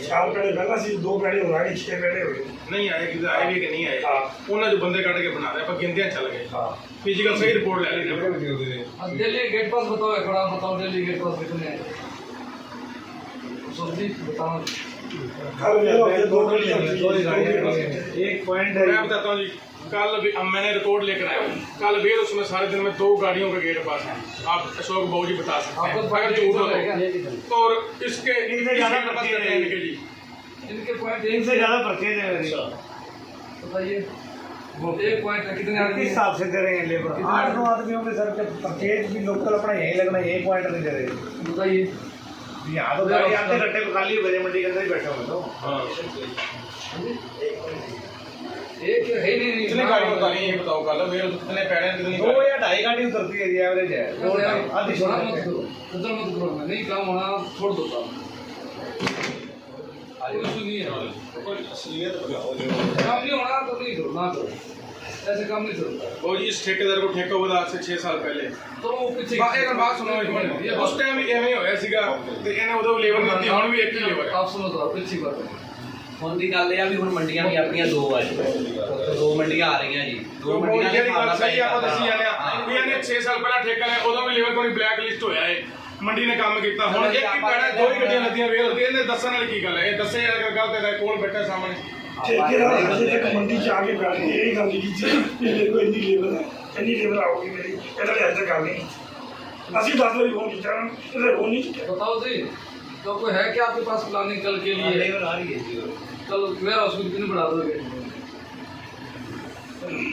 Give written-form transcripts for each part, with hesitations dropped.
4 ਪੈੜੇ ਪਹਿਲਾਂ ਸੀ, 2 ਪੈੜੇ ਹੋ ਗਏ, 6 ਪੈੜੇ ਹੋ ਗਏ। नहीं आए कि आए भी कि नहीं आए उन्होंने जो बंदे काट के बना रहे हैं गिनतियां चल गए फिजिकल सही रिपोर्ट ले लेंगे। दिल्ली गेट पास बताओ, एक बड़ा बताओ दिल्ली गेट पास कितने हैं? सब्जी बताओ। एक पॉइंट मैं बताता हूँ जी, कल भी मैंने रिपोर्ट लेकर आया हूँ, कल भी उसमें सारे दिन में 2 गाड़ियों के गेट पास हैं। आप अशोक बाबू जी बता सकते हैं अगर झूठ हो तो। और इसके इनसे ज़्यादा पर्चे हैं इनके जी, इनके पॉइंट इनसे ज़्यादा पर्चे दे रहे हैं। बताइए वो एक पॉइंट कितने आदमी किस हिसाब से दे रहे हैं लेबर? 8-9 आदमियों के सर के परचेज भी लोकल अपना यहीं लगना, 1 पॉइंट नहीं दे रहे। बताइए यहाँ तो गाड़ी आते रट्टे पे खाली बजे मंडी के अंदर ही बैठे हुए तो। एक है नहीं कितनी गाड़ी बता रही है ये बताओ, कल मेरे कितने पैड़े कितनी 2 या 2.5 गाड़ी उतरती है, एवरेज है। आधी छोड़ मत करो, खत्म मत करो, नहीं काम होना छोड़ दो काम। सुनिए काम नहीं होना तो नहीं करो, ना करो, ऐसे काम नहीं चलता। वो जी इस ठेकेदार को ठेका हुआ आज से 6 साल पहले तो वो पीछे एक बात सुनो, ये उस टाइम भी एवं ही होया सीगा ते इन्हें उदो लेबर नहीं दी, हुण भी एक ही लेबर है। आप सुनो तो पीछे बात है। ਹੁਣ ਦੀ ਗੱਲ ਇਹ ਆ ਵੀ ਹੁਣ ਮੰਡੀਆਂ ਵੀ ਆਪਣੀਆਂ 2 ਆ ਜੀ, 2 ਮੰਡੀਆਂ ਆ ਰਹੀਆਂ ਜੀ, 2 ਮੰਡੀਆਂ ਜਿਹੜੀ ਗੱਲ ਸਹੀ ਆਪਾਂ ਦੱਸੀ ਜਾਂਦੇ ਆ ਵੀ ਇਹਨੇ 6 ਸਾਲ ਪਹਿਲਾਂ ਠੇਕਾ ਲਿਆ, ਉਦੋਂ ਵੀ ਲੇਬਰ ਕੋਈ ਬਲੈਕ ਲਿਸਟ ਹੋਇਆ ਏ, ਮੰਡੀ ਨੇ ਕੰਮ ਕੀਤਾ। ਹੁਣ ਇੱਕ ਹੀ ਪੈਣਾ 2 ਹੀ ਗੱਡੀਆਂ ਲੱਦੀਆਂ ਵੇਲ ਹੁੰਦੀ, ਇਹਨੇ ਦੱਸਣ ਵਾਲੀ ਕੀ ਗੱਲ ਹੈ? ਇਹ ਦੱਸੇ ਅਗਰ ਗਲਤ ਹੈ ਕੋਲ ਬੈਠਾ ਸਾਹਮਣੇ ठेकेदार अजे तक मंडी च आके बैठ के यही गल की मेरे को इन्नी लेबर है, इन्नी लेबर आओगी मेरी, कहता अजे तक गल नहीं। असं 10 बारी फोन किया, फोन नहीं चुका। बताओ जी, तो कोई है क्या आपके पास प्लानिंग कल के लिए? लेबर आ रही है जी, कल वेयर हाउस को कितने बढ़ा दोगे?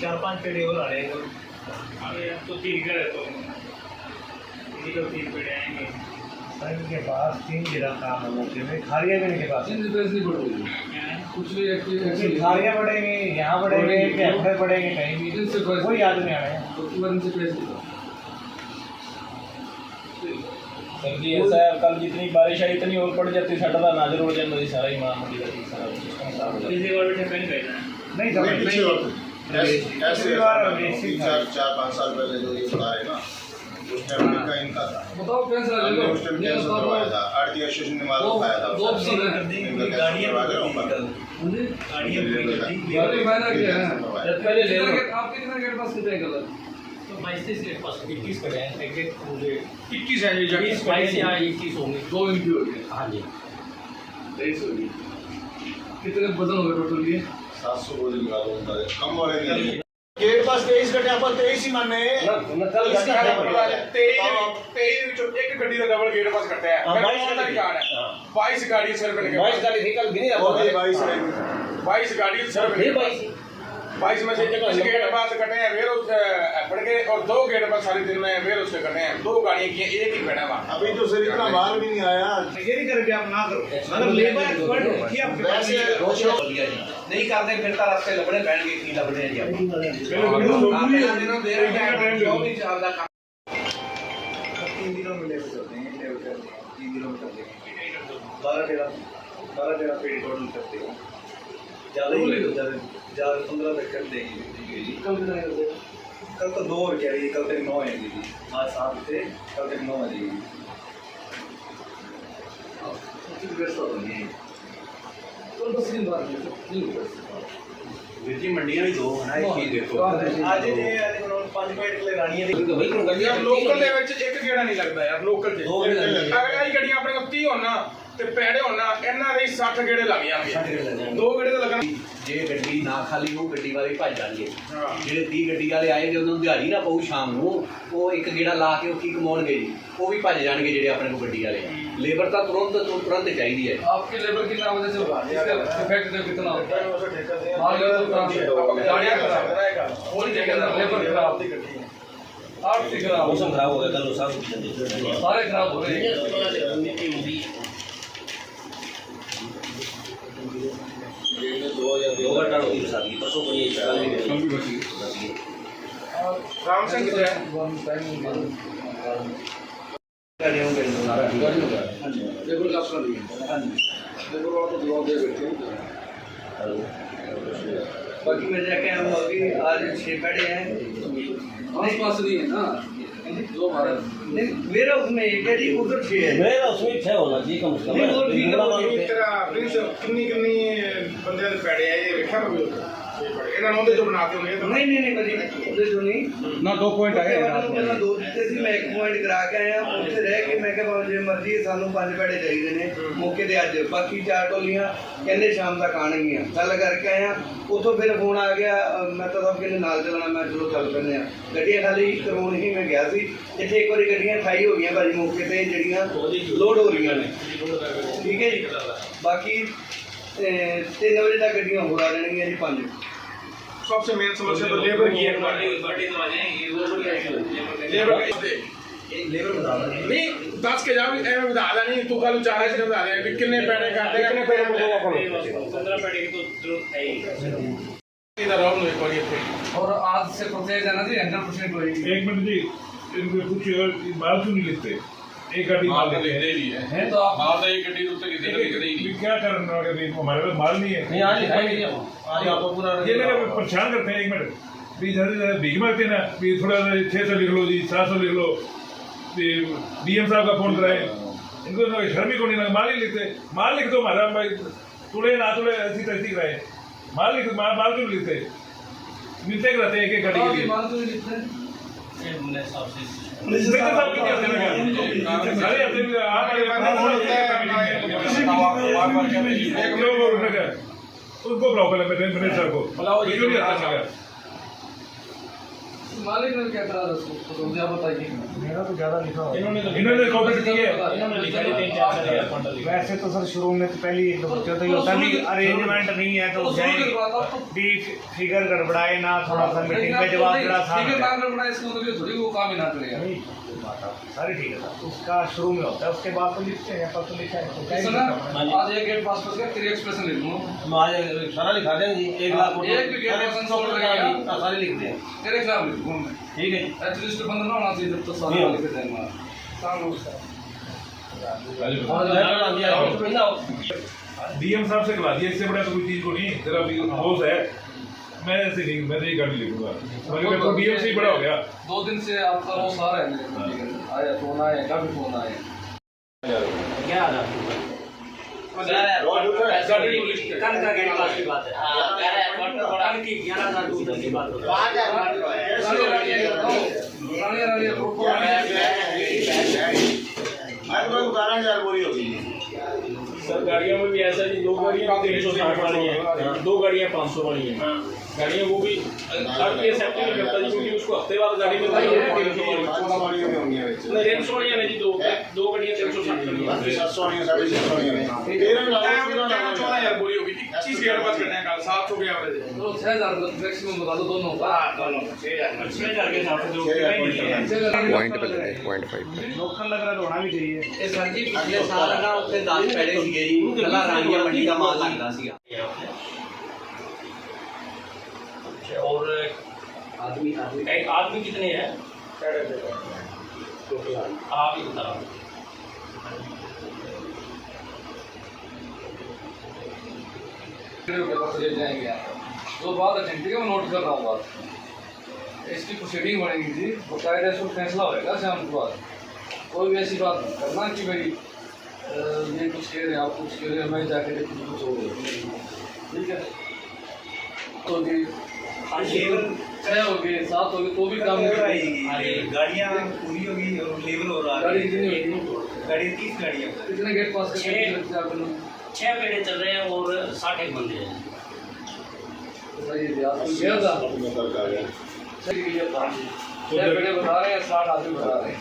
4-5 पेड़े और आ रहे हैं तो 3 घर है तो इनके 3 पेड़े आएंगे। इनके पास 3 गिरा काम है मौके में, खारियाँ भी इनके पास। जिन रिपेयर्स नहीं बढ़ोगी कुछ भी एक्टिव खारियाँ बढ़ेंगे, यहाँ बढ़ेंगे, कैफे बढ़ेंगे, कहीं भी इनसे कोई आदमी आ रहे हैं। तो इनसे पैसे दो। सर जी ऐसा है, कल जितनी बारिश आई इतनी और पड़ जाती, साढ़ा का नाजर हो जाता सारा ही माल मंडी का सारा किसी और भी ठेका नहीं बैठना नहीं समझ पीछे और ऐसे 4-5 साल पहले जो ये बता रहे ना, उस टाइम का इनका था। बताओ कैंसिल ले लो, उस टाइम कैंसिल करवाया था, आरटी एसोसिएशन ने माल उठाया था। दो ऑप्शन है, गाड़ियाँ गाड़ी मैंने किया है पहले ले लो। आप कितने गेट पास कितने गलत? तो 22 गेट पास 21 करे हैं, एक गेट पूरे 21 है जी, 22 या 21 होंगे। 2 इनकी हो गई, हाँ जी 23 हो गई। कितने वजन हो गए टोटल ये? 700 बोझ निकाल दो उनका, कम वाले नहीं। गेट पास 23 घंटे पर 23 ही माने एक गड्डी का डबल गेट पास करता है, 22 गाड़ी सिर्फ 22 गाड़ी निकल गिनी और आपको 22 गाड़ी सिर्फ 22 में से 21 गेट पास कटे हैं वेर पड़ गए और 2 गेट पास सारे दिन में वेर उसके कटे हैं। 2 गाड़ियाँ की एक ही बैठा वहाँ। अभी तो सर इतना माल भी नहीं आया। ये नहीं करके आप ना करो, मतलब लेबर की आप वैसे नहीं करते फिर तो रास्ते लबड़े बैठेंगे की लबड़े हैं जी आप दिनों दे रहे हैं क्यों नहीं चलता काम? 3 दिनों में लेबर करते हैं, 3 दिनों में करते हैं, 12-13 पेड़ टोटल करते हैं, ज़्यादा ही ज़्यादा 15 तक कर देंगे। कल कितने करते? कल तो 2 और क्या रही, कल तक 9 है जी, आज 7 थे, कल तक 9 है जी। कल बस दिन बाद नहीं होगा। जी मंडियां भी 2 है ना, एक चीज देखो आज जे 5 मिनट ले रानी है यार लोकल ਦੇ ਵਿੱਚ ਇੱਕ ਗੇੜਾ ਨਹੀਂ ਲੱਗਦਾ ਯਾਰ, ਲੋਕਲ ਤੇ ਅਗਰ ਆਈ ਗੱਡੀਆਂ ਆਪਣੇ ਕੋਲ 30 ਹੋਣ ਨਾ ਤੇ ਪੈੜੇ ਹੋਣ ਨਾ, ਇਹਨਾਂ ਦੇ 60 ਗੇੜੇ ਲੱਗ ਜਾਣਗੇ। 2 ਗੇੜੇ ਤਾਂ ਲੱਗਣ। ਜੇ ਗੱਡੀ ਨਾ ਖਾਲੀ ਹੋ ਗੱਡੀ ਵਾਲੇ ਭੱਜ ਜਾਣਗੇ, ਜਿਹੜੇ 30 ਗੱਡੀ ਵਾਲੇ ਆਏ ਜੇ ਉਹਨਾਂ ਨੂੰ ਦਿਹਾੜੀ ਨਾ ਪਊ ਸ਼ਾਮ ਨੂੰ, ਉਹ ਇੱਕ ਗੇੜਾ ਲਾ ਕੇ ਉਹ ਕੀ ਕਮਾਉਣਗੇ ਜੀ, ਉਹ ਵੀ ਭੱਜ ਜਾਣਗੇ ਜਿਹੜੇ ਆਪਣੇ ਕੋਲ ਗੱਡੀ ਵਾਲੇ। लेबर तो तुरंत चाहिए है। आपकी लेबर कितना वजह से होगा, इसका इफेक्ट कितना होता है? मान लो तो गाड़ियाँ खराब है, वही ठेकेदार लेबर खराब, आर्थिक खराब, मौसम खराब हो गया कल सारे सारे खराब हो रहे हैं। 2 घंटा होगी शादी परसों को ये राम सिंह किधर है? लेबर का अफसर नहीं है, लेबर वाला तो जवाब दे बैठे हैं। बाकी मैं जाके हम अभी आज 6 पैड़े हैं, आस पास नहीं है ना, जो हमारा नहीं मेरा उसमें एक है जी, उधर 6 है। मेरा उसमें 6 होना चाहिए कम से कम। नहीं, वो ठीक है, वो ठीक है। तेरा प्रिंस किन्नी बंदे ने पैड़े है ये देखा कभी ਇਹਨਾਂ ਨੂੰ ਉਹਦੇ ਚੋਂ ਬਣਾਤੇ ਹੋਣੇ नहीं नहीं नहीं भाजी ਉਹਦੇ ਚੋਂ ਨਹੀਂ ना 2 पॉइंट आए ਪਹਿਲਾਂ 2 ਦਿੱਤੇ ਸੀ, ਮੈਂ 1 ਪੁਆਇੰਟ ਕਰਾ ਕੇ ਆਇਆ ਉੱਥੇ ਰਹਿ ਕੇ। ਮੈਂ ਕਿਹਾ ਬਾਬਾ ਜੇ ਮਰਜ਼ੀ ਸਾਨੂੰ 5 ਪੈੜੇ ਚਾਹੀਦੇ ਨੇ ਮੌਕੇ ਤੇ ਅੱਜ, ਬਾਕੀ 4 ਟੋਲੀਆਂ ਕਹਿੰਦੇ ਸ਼ਾਮ ਤੱਕ ਆਣਗੀਆਂ। ਗੱਲ ਕਰਕੇ ਆਇਆ ਉੱਥੋਂ, ਫਿਰ ਫੋਨ ਆ ਗਿਆ ਮੈਂ ਤਾਂ ਸਭ ਕਹਿੰਦੇ ਨਾਲ ਚੱਲਣਾ। ਮੈਂ ਚਲੋ ਚੱਲ ਪੈਂਦੇ ਆ। ਗੱਡੀਆਂ ਖਾਲੀ ਕਰਵਾਉਣ ਹੀ ਮੈਂ ਗਿਆ ਸੀ। ਇੱਥੇ ਇੱਕ ਵਾਰੀ ਗੱਡੀਆਂ ਖਾਈ ਹੋ ਗਈਆਂ ਭਾਜੀ ਮੌਕੇ ਤੇ, ਜਿਹੜੀਆਂ ਲੋਡ ਹੋ ਰਹੀਆਂ ਨੇ। ਠੀਕ ਹੈ ਜੀ, ਬਾਕੀ 3 ਵਜੇ ਤੱਕ ਗੱਡੀਆਂ ਹੋਰ ਆ ਜਾਣਗੀਆਂ ਜੀ 5। सबसे मेन समस्या तो लेबर की है हमारी। लेबर नहीं 10 के जाओ एवं बता नहीं तू कल 40 के बता रहे कितने पैड़े काटे कितने पैड़े को 15 पैड़े की तो जरूरत है ही इधर आओ एक बार ये और आज से प्रोसेस है ना जी 100% होएगी। 1 मिनट जी, इनको पूछिएगा माल क्यों नहीं लिखते? एक गाड़ी माल तो लिखते लिखते ही हैं। है तो आप माल तो एक गड्डी तो लिखते ही नहीं। क्या करना है कि हमारे पास माल नहीं है? नहीं आज लिखाई आज आपको पूरा ये मेरे परेशान करते हैं। 1 मिनट भी जल्दी भीख मांगते हैं ना, भी थोड़ा 600 लिख लो जी, 700 लिख लो। डीएम साहब का फोन कराए, इनको तो शर्म ही को नहीं लगा। माल ही लिखते, माल लिख दो हमारा भाई, तुले ना तुले ऐसी तैसी कराए। माल लिख, माल क्यों लिखते? मिलते रहते हैं एक गाड़ी के लिए। मान तो लिखते हैं उनको ब्लॉक है मैंने सर को मालिक ने क्या करा उसको तो मुझे बताइए। मेरा तो ज्यादा लिखा हुआ इन्होंने कॉपी की है। इन्होंने लिखा है 3-4 हजार क्विंटल। वैसे तो सर शुरू में तो पहले ही बच्चों तो होता नहीं, अरेंजमेंट नहीं है तो भी फिगर गड़बड़ाए ना, थोड़ा सा मीटिंग पे जवाब थोड़ा था। ठीक है काम गड़बड़ा इसका मतलब ये थोड़ी वो काम ही ना करेगा। सारी ठीक है सर, उसका शुरू में होता है, उसके बाद तो लिखते हैं। पर तो लिखा है तो क्या ही सुना लिखा है। आज एक गेट पास कर तेरे एक्सप्रेशन लिख लूं हम आज सारा लिखा देंगे जी 1 लाख एक भी गेट पास छोड़ रहेगा सारे लिख दें। तेरे खिलाफ लिखूं मैं। ठीक है एटलीस्ट बंद ना होना चाहिए जब तो सारा लिख देंगे सामने उसका। डीएम साहब से करा दिया, इससे बड़ा तो कोई चीज को नहीं। तेरा बॉस है, मैं ऐसे नहीं, मैं नहीं गाड़ी लिखूंगा। मेरे को डीएम से ही बड़ा हो गया। 2 दिन से आपका रोज आ रहा है मेरे को आया फोन आया काफी फोन आया। क्या आ रहा कल का गेट पास की बात है। कह रहा है कल की 11,000 की बात हो लगभग 12,000 बोरी होगी। सर गाड़ियों में भी ऐसा जी 2 गाड़ियाँ 360 वाली हैं, 2 गाड़ियाँ 500 वाली हैं। गाड़ियाँ वो भी हर कोई एक्सेप्ट नहीं करता जी, क्योंकि उसको हफ्ते बाद गाड़ी में 16 वाली में होंगी वैसे। 300 वाली है जी, 2 गाड़ियाँ 360 वाली हैं। 700 वाली 650 वाली में 13 लाख 14,000 बोरी होगी। 21 गेट पास करने का 700 के एवरेज है। तो 6,000 मैक्सिमम बता दो दोनों का। दोनों 6,000 के हिसाब से जो पॉइंट पे लगे 0.5 लोकल लग रहा तो होना भी चाहिए। ਇਹ ਸਰ ਜੀ ਪਿਛਲੇ ਸਾਲ ਨਾ ਉੱਥੇ 10 ਪੈੜੇ ਸੀਗੇ ਜੀ, ਕੱਲਾ ਰਾਣੀਆਂ ਮੰਡੀ ਦਾ ਮਾਲ ਲੱਗਦਾ ਸੀਗਾ। और ਆਦਮੀ आदमी कितने हैं? आप ही बता। ले जाएंगे तो बात है ठीक है, मैं नोट कर रहा हूँ बात। इसकी प्रोसीडिंग बनेगी जी, बाकायदा इसको फैसला होगा शाम के बाद। कोई भी ऐसी बात नहीं करना कि भाई ये कुछ कह रहे हैं आप कुछ कह रहे हैं मैं जाके देखूँ कुछ हो गया। ठीक है तो जी 6 हो गए 7 हो गए तो भी काम नहीं। गाड़ियाँ पूरी होगी और लेवल हो रहा है। गाड़ी कितनी होगी? गाड़ी 30 गाड़ियाँ कितने गेट पास करके 6 पेड़े चल रहे हैं और 60 बंदे हैं। सही है आपको गया था सही है। 6 पेड़े बता रहे हैं 60 आदमी बता रहे हैं।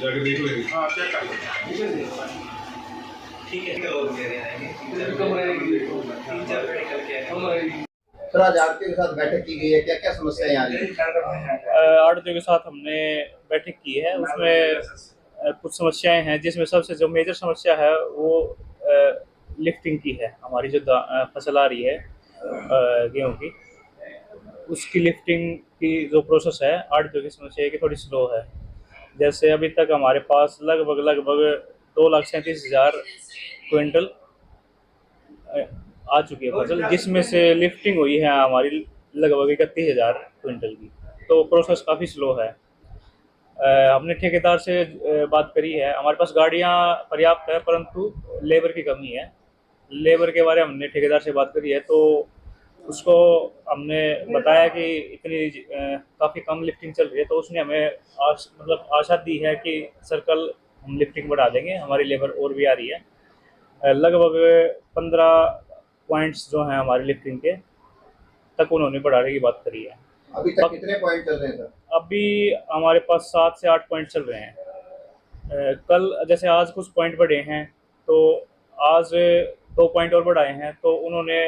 जाके देख लेंगे। हाँ चेक कर लो। ठीक है जी ठीक है लोग कह रहे हैं कम रहेगी 3-4 पेड़े करके कम रहेगी। सर आज आरती के साथ बैठक की गई है, क्या क्या समस्याएं आ रही हैं? आड़तियों के साथ हमने बैठक की है, उसमें कुछ समस्याएं हैं, जिसमें सबसे जो मेजर समस्या है वो लिफ्टिंग की है। हमारी जो फसल आ रही है गेहूँ की, उसकी लिफ्टिंग की जो प्रोसेस है आड़तियों की समस्या है कि थोड़ी स्लो है। जैसे अभी तक हमारे पास लगभग 2,37,000 क्विंटल आ चुकी है फसल, जिसमें से लिफ्टिंग हुई है हमारी लगभग 31,000 क्विंटल की। तो प्रोसेस काफ़ी स्लो है। हमने ठेकेदार से बात करी है। हमारे पास गाड़ियां पर्याप्त है, परंतु लेबर की कमी है। लेबर के बारे में हमने ठेकेदार से बात करी है, तो उसको हमने बताया कि इतनी काफ़ी कम लिफ्टिंग चल रही है, तो उसने हमें मतलब आशा दी है कि सर कल हम लिफ्टिंग बढ़ा देंगे, हमारी लेबर और भी आ रही है। लगभग 15 पॉइंट्स जो हैं हमारी लिफ्टिंग के तक उन्होंने बढ़ाने की बात करी है। अभी तक कितने पॉइंट चल रहे हैं सर? अभी हमारे पास 7 से 8 पॉइंट चल रहे हैं। कल जैसे आज कुछ पॉइंट बढ़े हैं, तो आज 2 पॉइंट और बढ़ाए हैं, तो उन्होंने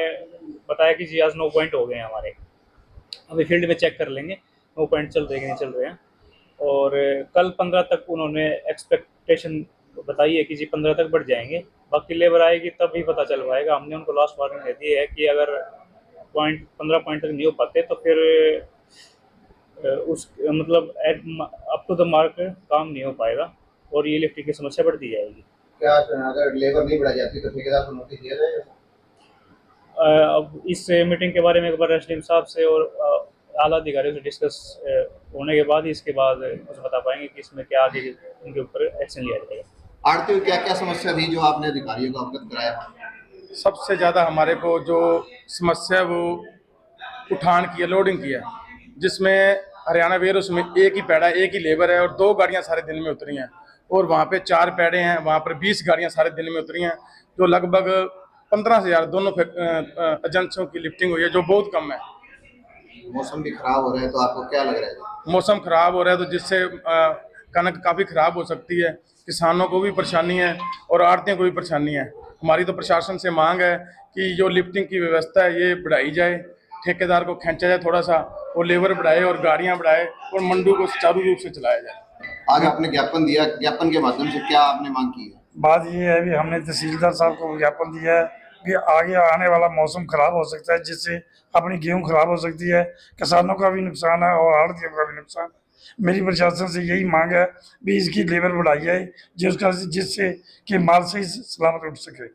बताया कि जी आज 9 पॉइंट हो गए हैं हमारे। अभी फील्ड में चेक कर लेंगे 9 पॉइंट चल रहे हैं कि नहीं चल रहे हैं। और कल 15 तक उन्होंने एक्सपेक्टेशन बताई है कि जी 15 तक बढ़ जाएंगे। बाकी लेबर आएगी तब भी पता चल पाएगा। हमने उनको लास्ट वार्निंग दे दी है कि अगर 15 पॉइंट तक नहीं हो पाते तो फिर उस मतलब अप टू द मार्क काम नहीं हो पाएगा और ये लिफ्टिंग की समस्या बढ़ती जाएगी। क्या अगर लेबर नहीं बढ़ा जाती तो ठेकेदार को नोटिस दिया जाएगा? अब इस मीटिंग के बारे में एक बार एसडीएम साहब से और आला अधिकारियों से डिस्कस होने के बाद ही इसके बाद कुछ बता पाएंगे कि इसमें क्या आगे इनके ऊपर एक्शन लिया जाएगा। आरटीओ क्या क्या समस्या थी जो आपने अधिकारियों को अवगत कराया? सबसे ज़्यादा हमारे को जो समस्या वो उठान की है, लोडिंग की है, जिसमें हरियाणा वेयर उसमें एक ही पैड़ा, एक ही लेबर है और 2 गाड़ियां सारे दिन में उतरी हैं, और वहाँ पे 4 पैड़े हैं, वहाँ पर 20 गाड़ियां सारे दिन में उतरी हैं, जो लगभग 15 से ज़्यादा दोनों एजेंसियों की लिफ्टिंग हुई है, जो बहुत कम है। मौसम भी खराब हो रहा है, तो आपको क्या लग रहा है? मौसम खराब हो रहा है तो जिससे कनक काफ़ी ख़राब हो सकती है, किसानों को भी परेशानी है और आड़तियों को भी परेशानी है। हमारी तो प्रशासन से मांग है कि जो लिफ्टिंग की व्यवस्था है ये बढ़ाई जाए, ठेकेदार को खींचा जाए थोड़ा सा, और लेबर बढ़ाए और गाड़ियां बढ़ाए और मंडू को सुचारू रूप से चलाया जाए। आज आपने ज्ञापन दिया, ज्ञापन के माध्यम से क्या आपने मांग की है? बात ये है भी हमने तहसीलदार साहब को ज्ञापन दिया है कि आगे आने वाला मौसम खराब हो सकता है, जिससे अपनी गेहूं खराब हो सकती है, किसानों का भी नुकसान है और आड़तियों का भी नुकसान। मेरी प्रशासन से यही मांग है भी इसकी लेबर बढ़ाई जाए जिससे कि माल सही सलामत उठ सके।